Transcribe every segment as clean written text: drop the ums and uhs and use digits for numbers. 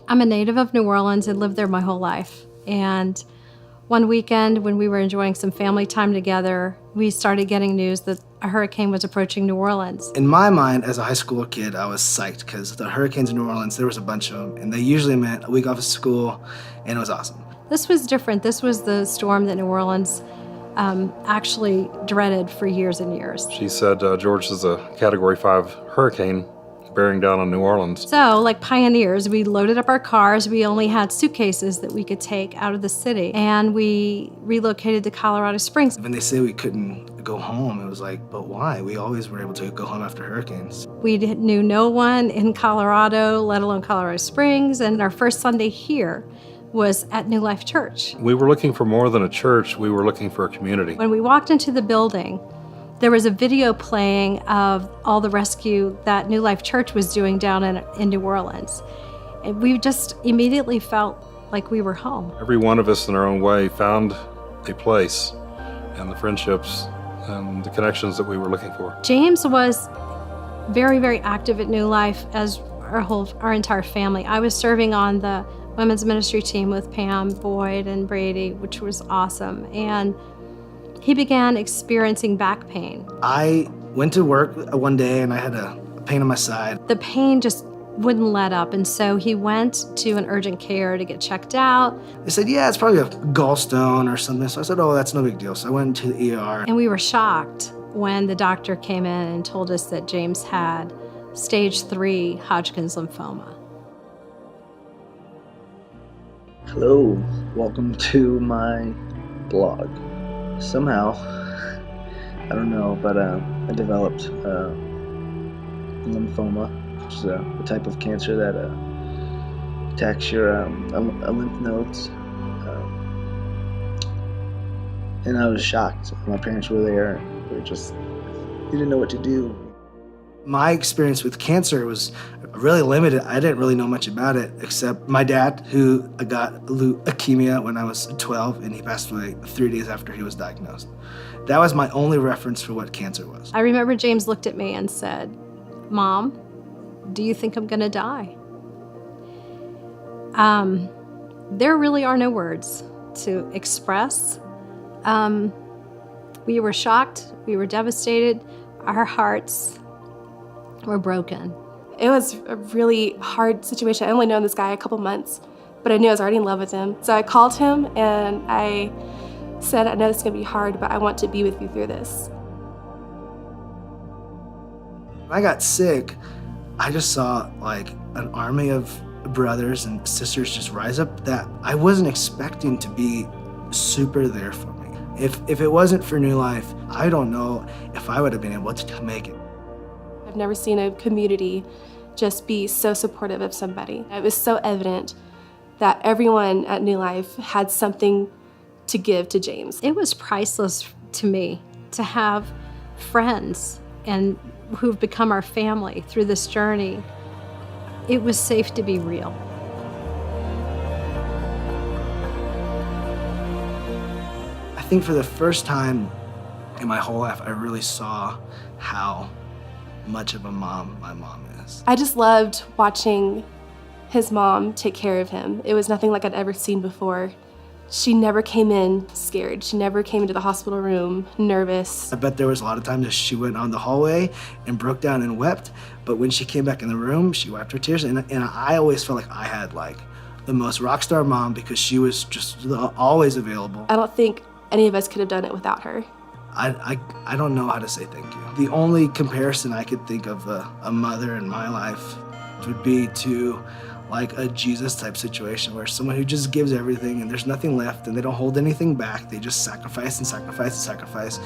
I'm a native of New Orleans and lived there my whole life. And one weekend when we were enjoying some family time together, we started getting news that a hurricane was approaching New Orleans. In my mind, as a high school kid, I was psyched because the hurricanes in New Orleans, there was a bunch of them, and they usually meant a week off of school, and it was awesome. This was different. This was the storm that New Orleans actually dreaded for years and years. She said George is a Category 5 hurricane bearing down on New Orleans. So, like pioneers, we loaded up our cars. We only had suitcases that we could take out of the city, and we relocated to Colorado Springs. When they say we couldn't go home, it was like, but why? We always were able to go home after hurricanes. We knew no one in Colorado, let alone Colorado Springs, and our first Sunday here was at New Life Church. We were looking for more than a church. We were looking for a community. When we walked into the building, there was a video playing of all the rescue that New Life Church was doing down in New Orleans. And we just immediately felt like we were home. Every one of us in our own way found a place and the friendships and the connections that we were looking for. James was very, very active at New Life, as our entire family. I was serving on the women's ministry team with Pam, Boyd, and Brady, which was awesome. And he began experiencing back pain. I went to work one day and I had a pain on my side. The pain just wouldn't let up, and so he went to an urgent care to get checked out. They said, yeah, it's probably a gallstone or something. So I said, oh, that's no big deal. So I went to the ER. And we were shocked when the doctor came in and told us that James had stage 3 Hodgkin's lymphoma. Hello, welcome to my blog. Somehow, I don't know, but I developed lymphoma, which is a type of cancer that attacks your lymph nodes. And I was shocked. My parents were there. They didn't know what to do. My experience with cancer was really limited. I didn't really know much about it, except my dad, who got leukemia when I was 12, and he passed away 3 days after he was diagnosed. That was my only reference for what cancer was. I remember James looked at me and said, "Mom, do you think I'm gonna die?" There really are no words to express. We were shocked, we were devastated, our hearts were broken. It was a really hard situation. I only known this guy a couple months, but I knew I was already in love with him. So I called him and I said, I know this is gonna be hard, but I want to be with you through this. When I got sick, I just saw like an army of brothers and sisters just rise up that I wasn't expecting to be super there for me. If it wasn't for New Life, I don't know if I would have been able to make it. I've never seen a community just be so supportive of somebody. It was so evident that everyone at New Life had something to give to James. It was priceless to me to have friends and who've become our family through this journey. It was safe to be real. I think for the first time in my whole life, I really saw how much of a mom my mom is. I just loved watching his mom take care of him. It was nothing like I'd ever seen before. She never came in scared. She never came into the hospital room nervous. I bet there was a lot of times that she went on the hallway and broke down and wept, but when she came back in the room, she wiped her tears, and I always felt like I had like the most rock star mom because she was just always available. I don't think any of us could have done it without her. I don't know how to say thank you. The only comparison I could think of a mother in my life would be to like a Jesus type situation where someone who just gives everything and there's nothing left and they don't hold anything back. They just sacrifice and sacrifice and sacrifice.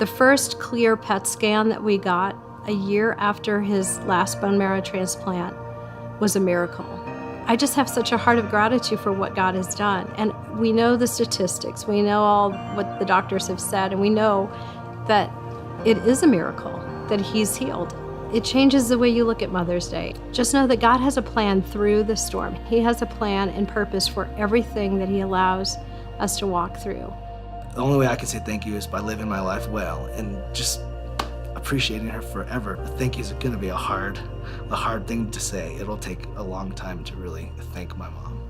The first clear PET scan that we got a year after his last bone marrow transplant was a miracle. I just have such a heart of gratitude for what God has done. And we know the statistics. We know all what the doctors have said, and we know that it is a miracle that he's healed. It changes the way you look at Mother's Day. Just know that God has a plan through the storm. He has a plan and purpose for everything that he allows us to walk through. The only way I can say thank you is by living my life well and just appreciating her forever. Thank you is going to be a hard thing to say. It'll take a long time to really thank my mom.